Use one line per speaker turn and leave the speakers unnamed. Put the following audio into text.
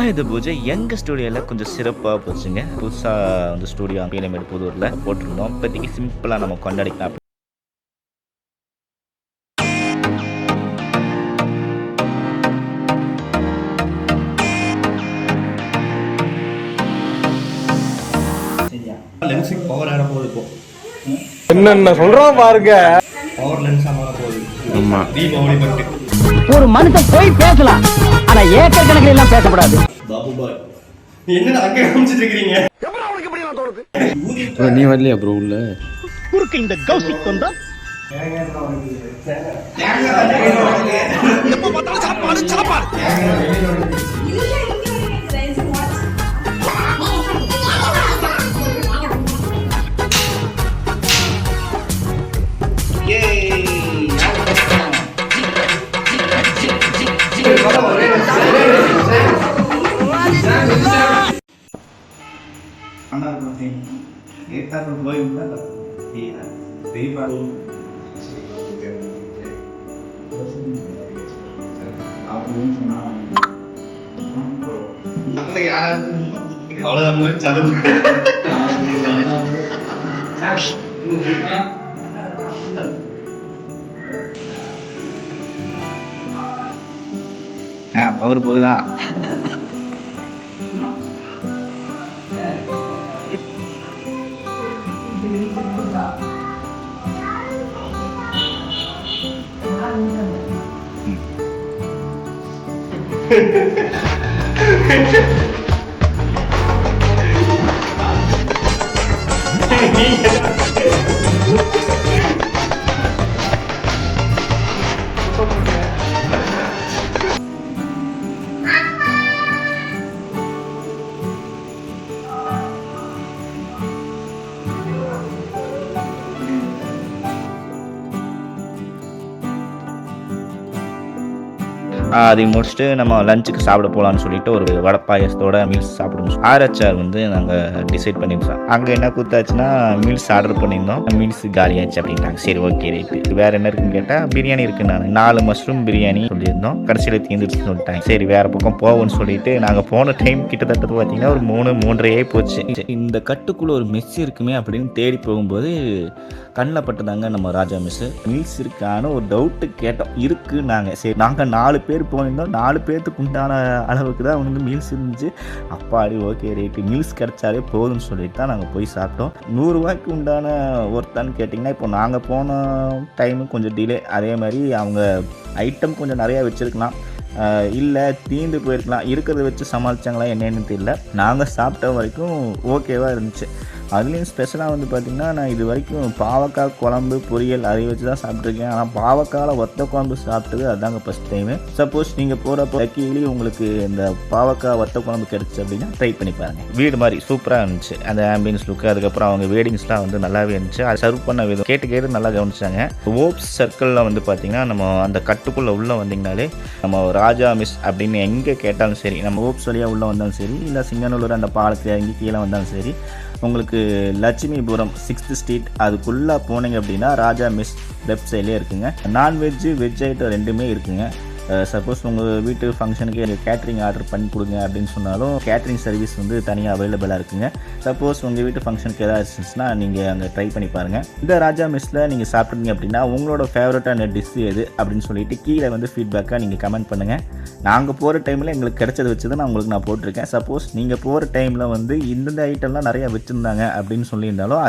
இந்த பூஜை எங்கள் ஸ்டூடியோவில் கொஞ்சம் சிறப்பாக போச்சுங்க. புதுசாக அந்த ஸ்டூடியோ பீலமேடு புதூரில் போட்டிருந்தோம். இப்போதைக்கு சிம்பிளாக நம்ம கொண்டாடிக்கலாம்.
லென்ஸுக்கு பவர் ஆட போகுது. இப்போ
என்னென்ன சொல்றோம் பாருங்க.
பவர் லென்ஸா மாற போகுது. ஆமா, தீபாவளி பட்டு
ஒரு மனுஷன் போய் பேசலாம், ஆனா ஏக்கர் கணக்கில் எல்லாம் பேசக்கூடாது.
பாபு பாய், என்னடா அங்க காமிச்சிட்டு இருக்கீங்க?
நீ வரலையா ப்ரோ உள்ள?
குறுக்கு இந்த கௌசிக் கொண்டா
பவர் போகுதா? அதை முடிச்சுட்டு நம்ம லஞ்சுக்கு சாப்பிட போகலான்னு சொல்லிட்டு ஒரு வடை பாயசத்தோட மீல்ஸ் சாப்பிடணும். ஆர்ஹெச்ஆர் வந்து நாங்கள் டிசைட் பண்ணியிருந்தோம். அங்கே என்ன கூத்தாச்சுன்னா மீல்ஸ் ஆர்டர் பண்ணியிருந்தோம். மீல்ஸ் காலியாச்சு அப்படின்ட்டாங்க. சரி, ஓகே ரைட்டு. வேறு என்ன இருக்குன்னு கேட்டால் பிரியாணி இருக்குன்னு 4 மஷ்ரூம் பிரியாணி சொல்லியிருந்தோம். கடைசியில் தீர்ந்துருச்சுன்னு சொல்லிட்டாங்க. சரி, வேறு பக்கம் போவோம்னு சொல்லிட்டு நாங்கள் போன டைம் கிட்டத்தட்ட பார்த்தீங்கன்னா ஒரு 3-3:30 போச்சு. இந்த கட்டுக்குள்ளே ஒரு மெஸ் இருக்குமே அப்படின்னு தேடி போகும்போது கண்ணில் பட்டதாங்க நம்ம ராஜா மிஸ். மீல்ஸ் இருக்கான்னு ஒரு டவுட்டு கேட்டோம். இருக்குது நாங்கள். சரி, நாங்கள் 4 பேர் போயிருந்தோம். 4 பேர்த்துக்கு உண்டான அளவுக்கு தான் வந்து மீல்ஸ் இருந்துச்சு. அப்பாடி, ஓகே ரைட்டு, மீல்ஸ் கிடச்சாலே போதும்னு சொல்லிட்டு தான் நாங்கள் போய் சாப்பிட்டோம். 100 ரூபாய்க்கு உண்டான ஒர்த்தான்னு கேட்டிங்கன்னா, இப்போ நாங்கள் போன டைமு கொஞ்சம் டிலே. அதே மாதிரி அவங்க ஐட்டம் கொஞ்சம் நிறையா வச்சுருக்கலாம், இல்லை தீந்து போயிருக்கலாம். இருக்கிறத வச்சு சமாளித்தாங்களா என்னன்னு தெரியல. நாங்கள் சாப்பிட்ட வரைக்கும் ஓகேவாக இருந்துச்சு. அதுலேயும் ஸ்பெஷலாக வந்து பார்த்திங்கன்னா, நான் இது வரைக்கும் பாவக்காய் குழம்பு பொரியல் அதை வச்சு தான் சாப்பிட்ருக்கேன். ஆனால் பாவக்காயில் ஒத்த குழம்பு சாப்பிட்டது அதுதாங்க ஃபஸ்ட் டைமு. சப்போஸ் நீங்கள் போகிறப்போ லக்கிலி உங்களுக்கு இந்த பாவக்காய் ஒத்த குழம்பு கிடச்சி அப்படின்னா ட்ரை பண்ணி பாருங்கள். வீடு மாதிரி சூப்பராக இருந்துச்சு அந்த ஆம்பியன்ஸ் லுக்கு. அதுக்கப்புறம் அவங்க வேடிங்ஸ்லாம் வந்து நல்லாவே இருந்துச்சு. அதை சர்வ் பண்ண விதம் கேட்டு நல்லா கவனிச்சாங்க. ஓப்ஸ் சர்க்கிளில் வந்து பார்த்திங்கன்னா, நம்ம அந்த கட்டுக்குள்ளே உள்ளே வந்திங்கனாலே நம்ம ராஜா மிஸ் அப்படின்னு எங்கே கேட்டாலும் சரி, நம்ம ஓப்ஸ் வழியாக உள்ளே வந்தாலும் சரி, இல்லை சிங்கநல்லூர் அந்த பாலத்தில் இறங்கி கீழே வந்தாலும் சரி, உங்களுக்கு லட்சுமிபுரம் 6th ஸ்ட்ரீட் அதுக்குள்ளே போனீங்க அப்படின்னா ராஜா மிஸ் லெஃப்ட் சைட்லேயே இருக்குங்க. நான்வெஜ்ஜு வெஜ் ஐட்டம் ரெண்டுமே இருக்குங்க. சப்போஸ் உங்கள் வீட்டு ஃபங்க்ஷனுக்கு கேட்ரிங் ஆர்டர் பண்ணி கொடுங்க அப்படின்னு சொன்னாலும் கேட்ரிங் சர்வீஸ் வந்து தனியாக அவைலபிளாக இருக்குங்க. சப்போஸ் உங்கள் வீட்டு ஃபங்க்ஷனுக்கு ஏதாவது இருந்துச்சுன்னா நீங்கள் அங்கே ட்ரை பண்ணி பாருங்கள். இந்த ராஜா மெஸ்ஸில் நீங்கள் சாப்பிட்றீங்க அப்படின்னா உங்களோட ஃபேவரட்டான டிஷ் எது அப்படின்னு சொல்லிட்டு கீழே வந்து ஃபீட்பேக்காக நீங்கள் கமெண்ட் பண்ணுங்கள். நாங்கள் போகிற டைமில் எங்களுக்கு கிடைச்சதை வச்சு தான் நான் போட்டிருக்கேன். சப்போஸ் நீங்கள் போகிற டைமில் வந்து இந்தந்த ஐட்டம்லாம் நிறையா வச்சுருந்தாங்க அப்படின்னு சொல்லியிருந்தாலும்